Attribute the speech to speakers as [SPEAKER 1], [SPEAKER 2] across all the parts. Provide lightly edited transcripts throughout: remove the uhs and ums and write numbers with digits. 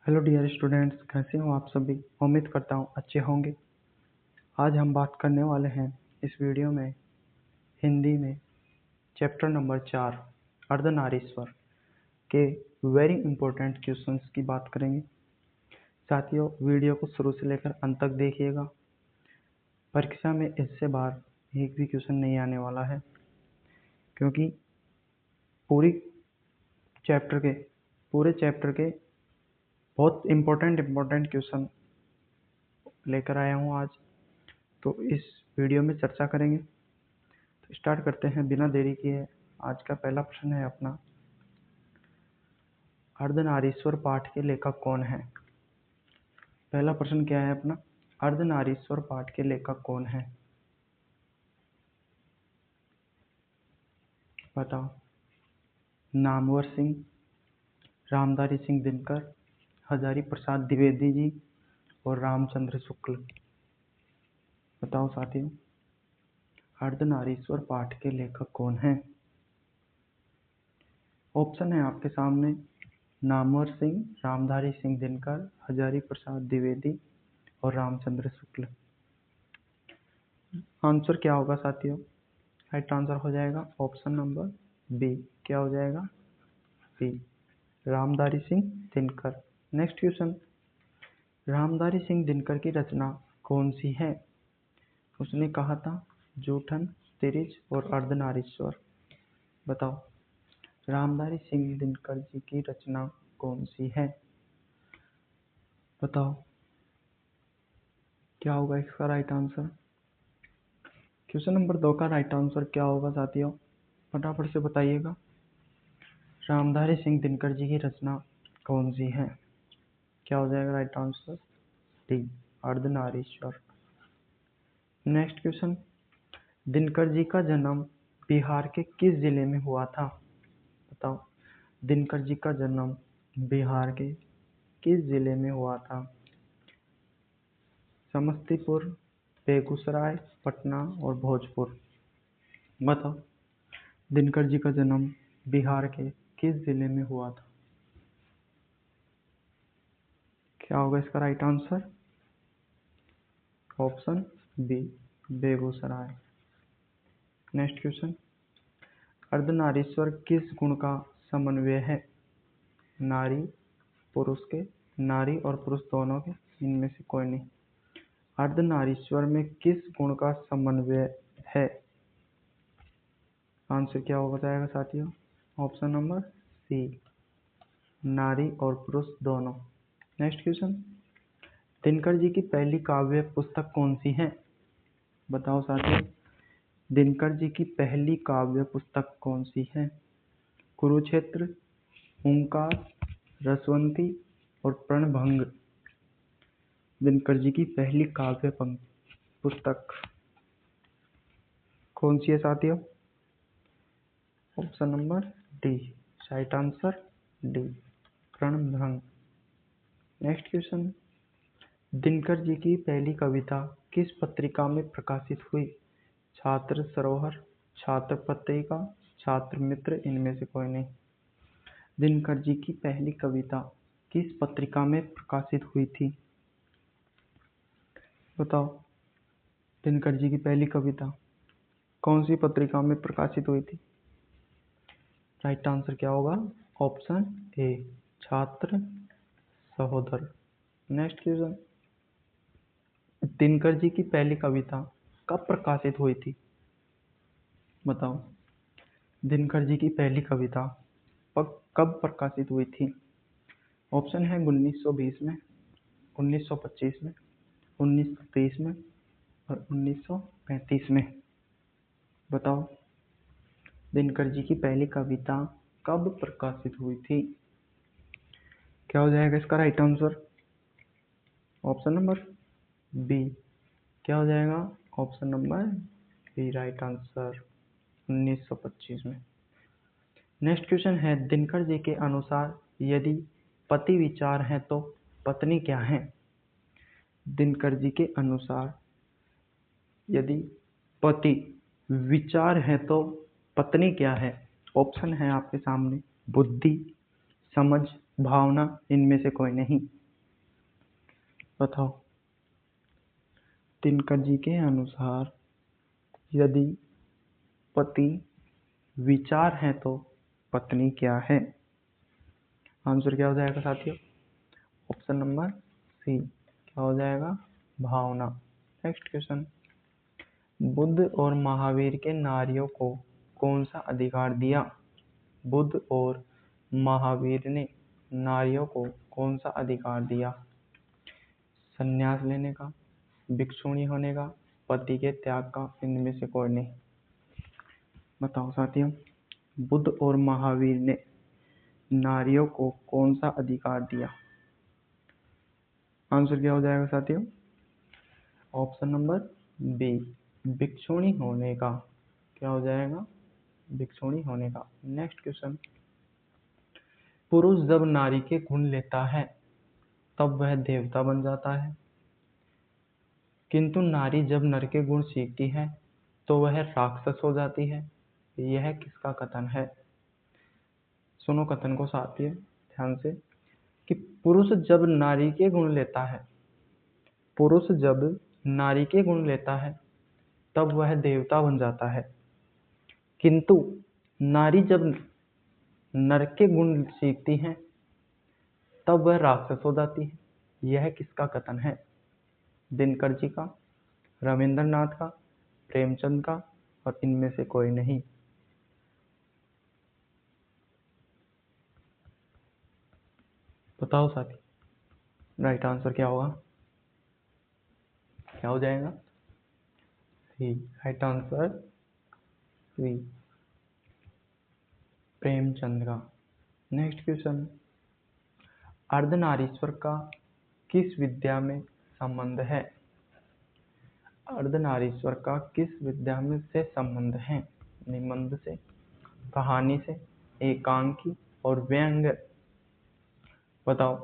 [SPEAKER 1] Hello dear students, कैसे हो आप सभी। उम्मीद करता हूँ अच्छे होंगे। आज हम बात करने वाले हैं इस वीडियो में हिंदी में चैप्टर नंबर 4 अर्धनारीश्वर के वेरी इंपॉर्टेंट क्वेश्चंस की बात करेंगे। साथियों, वीडियो को शुरू से लेकर अंत तक देखिएगा। परीक्षा में इससे बाहर एक भी क्वेश्चन नहीं आने वाला है, क्योंकि पूरे चैप्टर के बहुत इम्पोर्टेंट क्वेश्चन लेकर आया हूँ आज, तो इस वीडियो में चर्चा करेंगे। तो स्टार्ट करते हैं बिना देरी किए। आज का पहला प्रश्न है अपना, अर्धनारीश्वर पाठ के लेखक कौन है। पहला प्रश्न क्या है अपना, अर्धनारीश्वर पाठ के लेखक कौन है, बताओ। नामवर सिंह, रामधारी सिंह दिनकर, हजारी प्रसाद द्विवेदी जी और रामचंद्र शुक्ल। बताओ साथियों, अर्धनारीश्वर पाठ के लेखक कौन है। ऑप्शन है आपके सामने, नामवर सिंह, रामधारी सिंह दिनकर, हजारी प्रसाद द्विवेदी और रामचंद्र शुक्ल। आंसर क्या होगा साथियों, राइट आंसर हो जाएगा ऑप्शन नंबर बी। क्या हो जाएगा, B, Ramdhari Singh Dinkar. Next question, Ramdhari Singh Dinkar की रचना कौन सी है। उसने कहा था जूठन, तिरिच और अर्धनारीश्वर। बताओ, रामधारी सिंह दिनकर जी की रचना कौन सी है, बताओ क्या होगा इसका राइट आंसर। क्वेश्चन नंबर 2 का राइट आंसर क्या होगा साथियों, फटाफट से बताइएगा। रामधारी सिंह दिनकर जी की रचना कौन सी है, क्या हो जाएगा right answer, D, Ardhanarishwar. Next question, Dinkar ji का जन्म बिहार के किस जिले में हुआ था। बताओ, दिनकर जी का जन्म बिहार के किस जिले में हुआ था। समस्तीपुर, बेगूसराय, पटना और भोजपुर। बताओ, दिनकर जी का जन्म बिहार के किस जिले में हुआ था, क्या होगा इसका right answer. Option B, Begusarai. Next question, Ardhanarishwar किस गुण का समन्वय है। नारी, पुरुष के, नारी और पुरुष दोनों के, इनमें से कोई नहीं। अर्धनारीश्वर में किस गुण का समन्वय है। आंसर क्या हो जाएगा साथियों, ऑप्शन नंबर सी, नारी और पुरुष दोनों। नेक्स्ट क्वेश्चन, दिनकर जी की पहली काव्य पुस्तक कौन सी है। बताओ साथियों, दिनकर जी की पहली काव्य पुस्तक कौन सी है। कुरुक्षेत्र, ओंकार, रसवंती और प्रणभंग। दिनकर जी की पहली काव्य पुस्तक कौन सी है साथियों, option number D, right answer D, Pranbhang. Next question, Dinkar ji की पहली कविता किस पत्रिका में प्रकाशित हुई। छात्र सरोवर, छात्र पत्रिका, छात्र मित्र, इनमें से कोई नहीं। दिनकर जी की पहली कविता किस पत्रिका में प्रकाशित हुई थी, बताओ। दिनकर जी की पहली कविता कौन सी पत्रिका में प्रकाशित हुई थी। राइट आंसर क्या होगा, ऑप्शन ए, छात्र सहोदर। नेक्स्ट क्वेश्चन, दिनकर जी की पहली कविता कब प्रकाशित हुई थी, बताओ। दिनकर जी की पहली कविता कब प्रकाशित हुई थी। ऑप्शन है 1920 में, 1925 में, 1930 में और 1935 में। बताओ, दिनकर जी की पहली कविता कब प्रकाशित हुई थी, क्या हो जाएगा इसका right answer. Option number B, क्या हो जाएगा, option number B, right answer 1925 में। नेक्स्ट क्वेश्चन है, दिनकर जी के अनुसार यदि पति विचार है तो पत्नी क्या है। दिनकर जी के अनुसार यदि पति विचार है तो पत्नी क्या है। ऑप्शन है आपके सामने, बुद्धि, समझ, भावना इनमें से कोई नहीं। बताओ। दिनकर जी के अनुसार यदि पति विचार है तो पत्नी क्या है? आंसर क्या हो जाएगा साथियों? Option number C. क्या हो जाएगा? भावना। Next question. बुद्ध और महावीर के नारियों को कौन सा अधिकार दिया? बुद्ध और महावीर ने नारियों को कौन सा अधिकार दिया? संन्यास लेने का, भिक्षुणी होने का, पति के त्याग का, इनमें से कोई नहीं। बताओ साथियों। बुद्ध और महावीर ने नारियों को कौन सा अधिकार दिया? आंसर क्या हो जाएगा साथियों? ऑप्शन नंबर बी, भिक्षुणी होने का। क्या हो जाएगा? भिक्षुणी होने का। Next question. पुरुष जब नारी के गुण लेता है तब वह देवता बन जाता है, किंतु नारी जब नर के गुण सीखती है तो वह राक्षस हो जाती है। यह किसका कथन है? सुनो कथन को साथियों ध्यान से, कि पुरुष जब नारी के गुण लेता है, पुरुष जब नारी के गुण लेता है तब वह देवता बन जाता है, किंतु नारी जब नर के गुण सीखती है तब वह राक्षस हो जाती है। यह किसका कथन है? दिनकर जी का, रविंद्रनाथ का, प्रेमचंद का, और इनमें से कोई नहीं। बताओ साथी, राइट आंसर क्या होगा? क्या हो जाएगा? सी। राइट आंसर सी, प्रेमचंद का। Next question. अर्धनारीश्वर का किस विद्या में संबंध है? अर्धनारीश्वर का किस विद्या में से संबंध है? निबंध से, कहानी से, एकांकी और व्यंग्य। बताओ।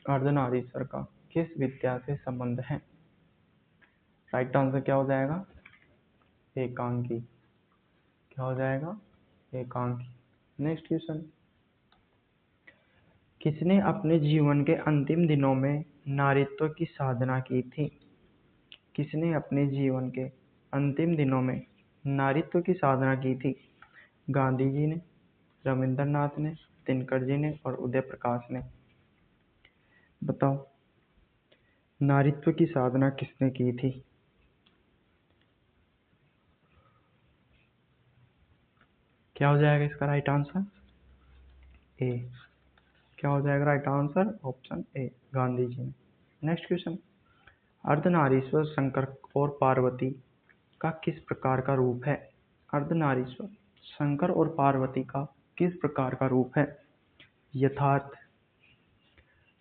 [SPEAKER 1] अर्धनारीश्वर का किस विद्या से संबंध है? राइट आंसर क्या हो जाएगा? एकांकी। क्या हो जाएगा? एकांकी। Next question. किसने अपने जीवन के अंतिम दिनों में नारीत्व की साधना की थी? किसने अपने जीवन के अंतिम दिनों में नारीत्व की साधना की थी? गांधी जी ने, रविंद्रनाथ ने, दिनकर जी ने और उदय प्रकाश ने। बताओ। नारीत्व की साधना किसने की थी? क्या हो जाएगा इसका राइट आंसर? ए। क्या हो जाएगा right answer? Option A, Gandhi ji ने। Next question. अर्धनारीश्वर शंकर और पार्वती का किस प्रकार का रूप है? अर्धनारीश्वर शंकर और पार्वती का किस प्रकार का रूप है? यथार्थ,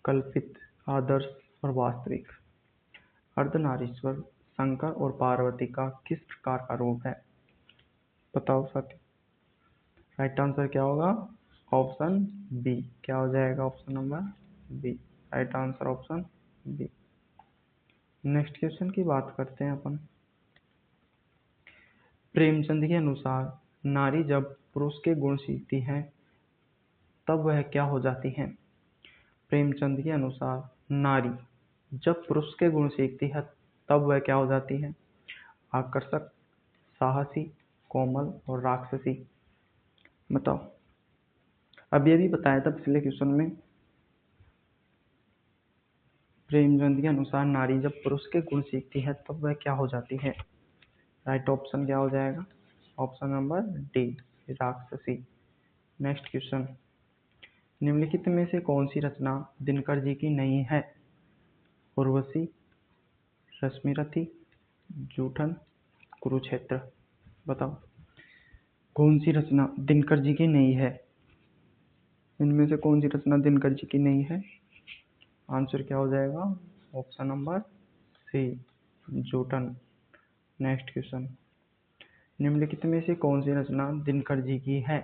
[SPEAKER 1] कल्पित, आदर्श और वास्तविक। अर्धनारीश्वर शंकर और पार्वती का किस प्रकार का रूप है? बताओ साथी। राइट आंसर क्या होगा? Option B. क्या हो जाएगा? Option number B. Right answer option B. Next question की बात करते हैं अपन। प्रेमचंद के अनुसार नारी जब पुरुष के गुण सीखती है तब वह क्या हो जाती है? प्रेमचंद के अनुसार नारी जब पुरुष के गुण सीखती है तब वह क्या हो जाती है? आकर्षक, साहसी, कोमल और राक्षसी। बताओ। अब ये भी बताया था पिछले क्वेश्चन में, प्रेमचंद के अनुसार नारी जब पुरुष के गुण सीखती है तब वह क्या हो जाती है? राइट ऑप्शन क्या हो जाएगा? ऑप्शन नंबर डी, राक्षसी। Next question. निम्नलिखित में से कौन सी रचना दिनकर जी की नहीं है? उर्वशी, रश्मिरथी, जूठन, कुरुक्षेत्र। बताओ। कौन सी रचना दिनकर जी की नहीं है? इनमें से कौन सी रचना दिनकर जी की नहीं है? आंसर क्या हो जाएगा? Option number C, Joothan. Next question. निम्नलिखित में से कौन सी रचना दिनकर जी की है?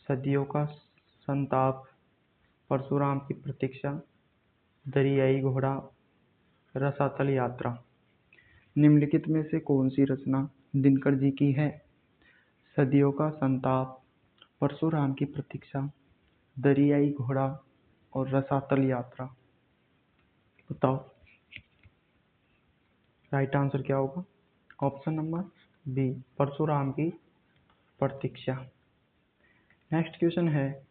[SPEAKER 1] सदियों का संताप, परशुराम की प्रतीक्षा, दरियाई घोड़ा, रसातल यात्रा। निम्नलिखित में से कौन सी रचना दिनकर जी की है? सदियों का संताप, परशुराम की प्रतीक्षा, दरियाई घोड़ा और रसातल यात्रा। बताओ राइट आंसर क्या होगा? ऑप्शन नंबर बी, परशुराम की प्रतीक्षा। नेक्स्ट क्वेश्चन है,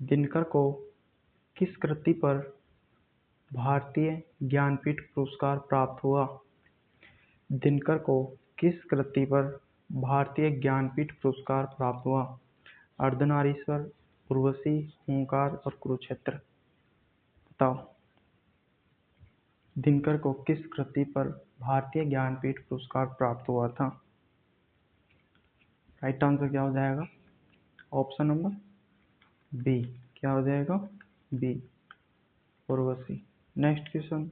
[SPEAKER 1] दिनकर को किस कृति पर भारतीय ज्ञानपीठ पुरस्कार प्राप्त हुआ? दिनकर को किस कृति पर भारतीय ज्ञानपीठ पुरस्कार प्राप्त हुआ? अर्धनारीश्वर, उर्वशी, हुंकार और कुरुक्षेत्र। बताओ दिनकर को किस कृति पर भारतीय ज्ञानपीठ पुरस्कार प्राप्त हुआ था? राइट आंसर क्या हो जाएगा? ऑप्शन नंबर बी, क्या हो जाएगा? बी, उर्वशी। नेक्स्ट क्वेश्चन,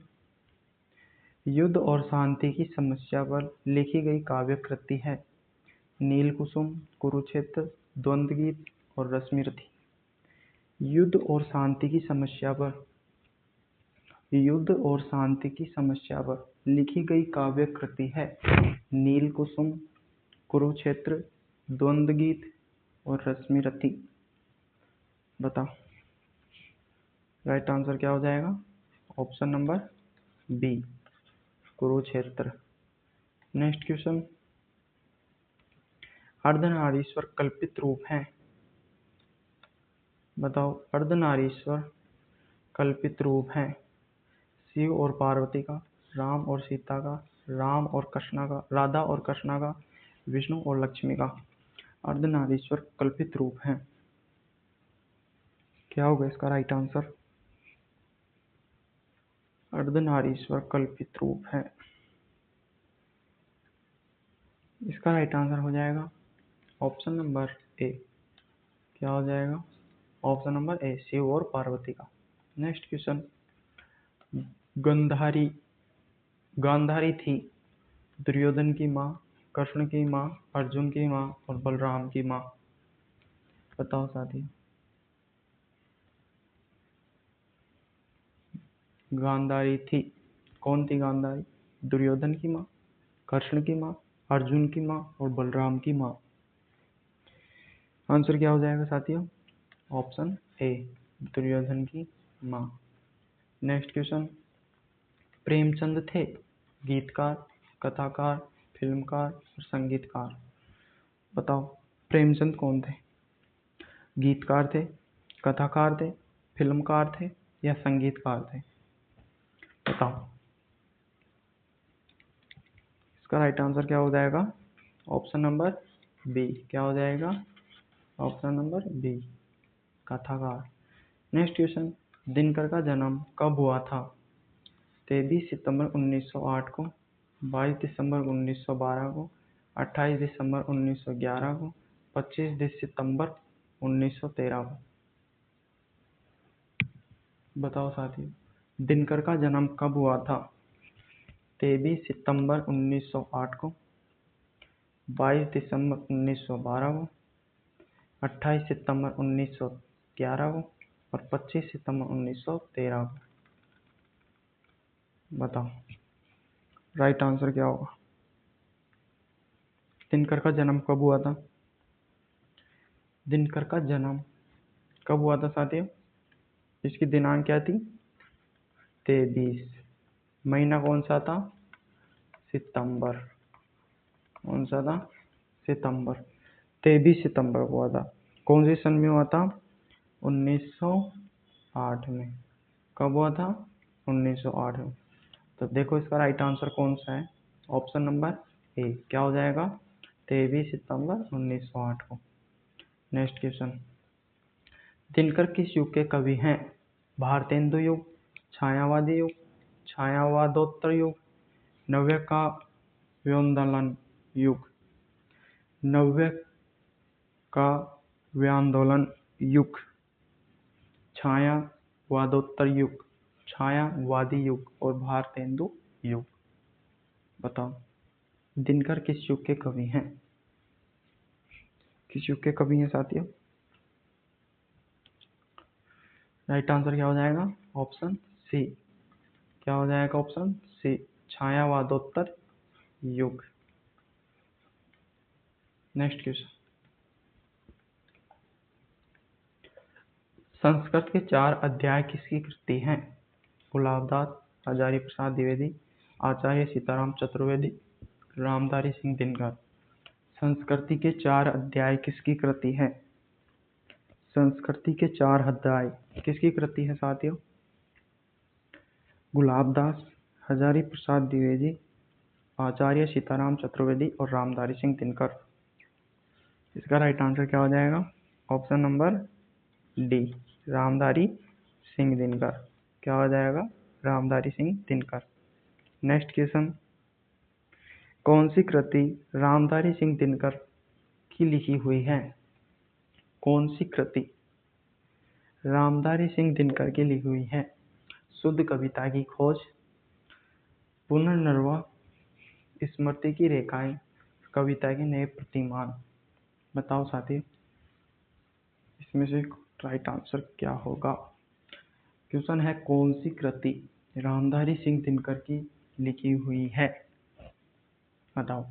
[SPEAKER 1] युद्ध और शांति की समस्या पर लिखी गई काव्य कृति है? नील कुसुम, कुरुक्षेत्र, द्वंद्व गीत और रश्मिरथी। युद्ध और शांति की समस्या पर, युद्ध और शांति की समस्या पर लिखी गई काव्य कृति है? नील कुसुम, कुरुक्षेत्र, द्वंद्व गीत और रश्मिरथी। बताओ राइट आंसर क्या हो जाएगा? Option number B, Kurukshetra. Next question, Ardhanarishwar कल्पित रूप है? बताओ अर्धनारीश्वर कल्पित रूप है? शिव और पार्वती का, राम और सीता का, राम और कृष्णा का, राधा और कृष्णा का, विष्णु और लक्ष्मी का। अर्धनारीश्वर कल्पित रूप है, क्या होगा इसका राइट आंसर? अर्धनारीश्वर कल्पित रूप है, इसका राइट आंसर हो जाएगा ऑप्शन नंबर ए, क्या हो जाएगा? ऑप्शन नंबर ए, शिव और पार्वती का। नेक्स्ट क्वेश्चन, गांधारी, गांधारी थी दुर्योधन की माँ, कृष्ण की माँ, अर्जुन की माँ और बलराम की माँ। बताओ साथी गांधारी थी, कौन थी गांधारी? दुर्योधन की माँ, कृष्ण की माँ, अर्जुन की माँ और बलराम की माँ। आंसर क्या हो जाएगा साथियों? ऑप्शन ए, दुर्योधन की माँ। नेक्स्ट क्वेश्चन, प्रेमचंद थे गीतकार, कथाकार, फिल्मकार और संगीतकार। बताओ प्रेमचंद कौन थे? गीतकार थे, कथाकार थे, फिल्मकार थे या संगीतकार थे? बताओ इसका राइट आंसर क्या हो जाएगा? ऑप्शन नंबर बी, क्या हो जाएगा? ऑप्शन नंबर बी, कथाकार। नेक्स्ट क्वेश्चन, दिनकर का जन्म कब हुआ था? 23 सितंबर 1908 को, 22 दिसंबर 1912 को, 28 दिसंबर 1911 को, 25 सितंबर 1913 को। बताओ साथियों दिनकर का जन्म कब हुआ था? 23 सितंबर 1908 को, 22 दिसंबर 1912 को, 28 सितंबर 1911 को और 25 सितंबर 1913 को। बताओ राइट आंसर क्या होगा? दिनकर का जन्म कब हुआ था? दिनकर का जन्म कब हुआ था साथियों? इसकी दिनांक क्या थी? 23, महीना कौन सा था? सितंबर, कौन सा था? सितंबर। 23 सितंबर को हुआ था। कौन से सन में हुआ था? 1908 में। कब हुआ था? 1908 में। तो देखो इसका राइट आंसर कौन सा है? ऑप्शन नंबर ए, क्या हो जाएगा? 23 सितंबर 1908 को। नेक्स्ट क्वेश्चन, दिनकर किस युग के कवि हैं? भारतेंदु युग, छायावादी युग, छायावादोत्तर युग, नव्य काव्यांदोलन युग। नव्य काव्यांदोलन युग, छायावादोत्तर युग, छायावादी युग और भारतेंदु युग। बताओ दिनकर किस युग के कवि हैं? किस युग के कवि हैं साथियों? राइट आंसर क्या हो जाएगा? ऑप्शन सी, क्या हो जाएगा? ऑप्शन सी, छायावादोत्तर युग। नेक्स्ट क्वेश्चन, संस्कृत के 4 अध्याय किसकी कृति हैं? गुलाबदास, हजारी प्रसाद द्विवेदी, आचार्य सीताराम चतुर्वेदी, रामधारी सिंह दिनकर। संस्कृति के 4 अध्याय किसकी कृति हैं? संस्कृति के 4 अध्याय किसकी कृति है साथियों? गुलाबदास, हजारी प्रसाद द्विवेदी, आचार्य सीताराम चतुर्वेदी और रामधारी सिंह दिनकर। इसका राइट आंसर क्या हो जाएगा? Option number D, Ramdhari Singh Dinkar. क्या हो जाएगा? रामधारी सिंह दिनकर। नेक्स्ट क्वेश्चन, कौन सी कृति रामधारी सिंह दिनकर की लिखी हुई है? कौन सी कृति रामधारी सिंह दिनकर की लिखी हुई है? शुद्ध कविता की खोज, पुनर्नवा, स्मृति की रेखाएं, कविता के नए प्रतिमान। बताओ साथी, इसमें से राइट आंसर क्या होगा? क्वेश्चन है कौन सी कृति रामधारी सिंह दिनकर की लिखी हुई है? बताओ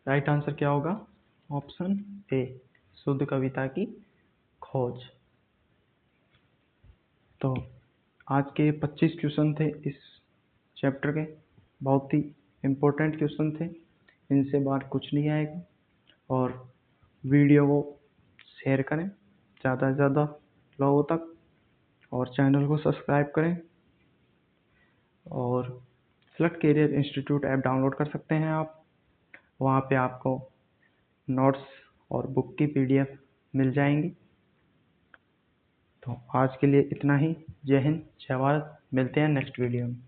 [SPEAKER 1] राइट आंसर क्या होगा? ऑप्शन ए, शुद्ध कविता की खोज। तो आज के 25 क्वेश्चन थे इस चैप्टर के, बहुत ही इम्पोर्टेंट क्वेश्चन थे, इनसे बाहर कुछ नहीं आएगा। और वीडियो को शेयर करें ज़्यादा से ज़्यादा लोगों तक, और चैनल को सब्सक्राइब करें। और select career institute app download कर सकते हैं आप, वहाँ पे आपको नोट्स और बुक की PDF मिल जाएंगी। तो आज के लिए इतना ही। जय हिंद, जय भारत। मिलते हैं नेक्स्ट वीडियो में।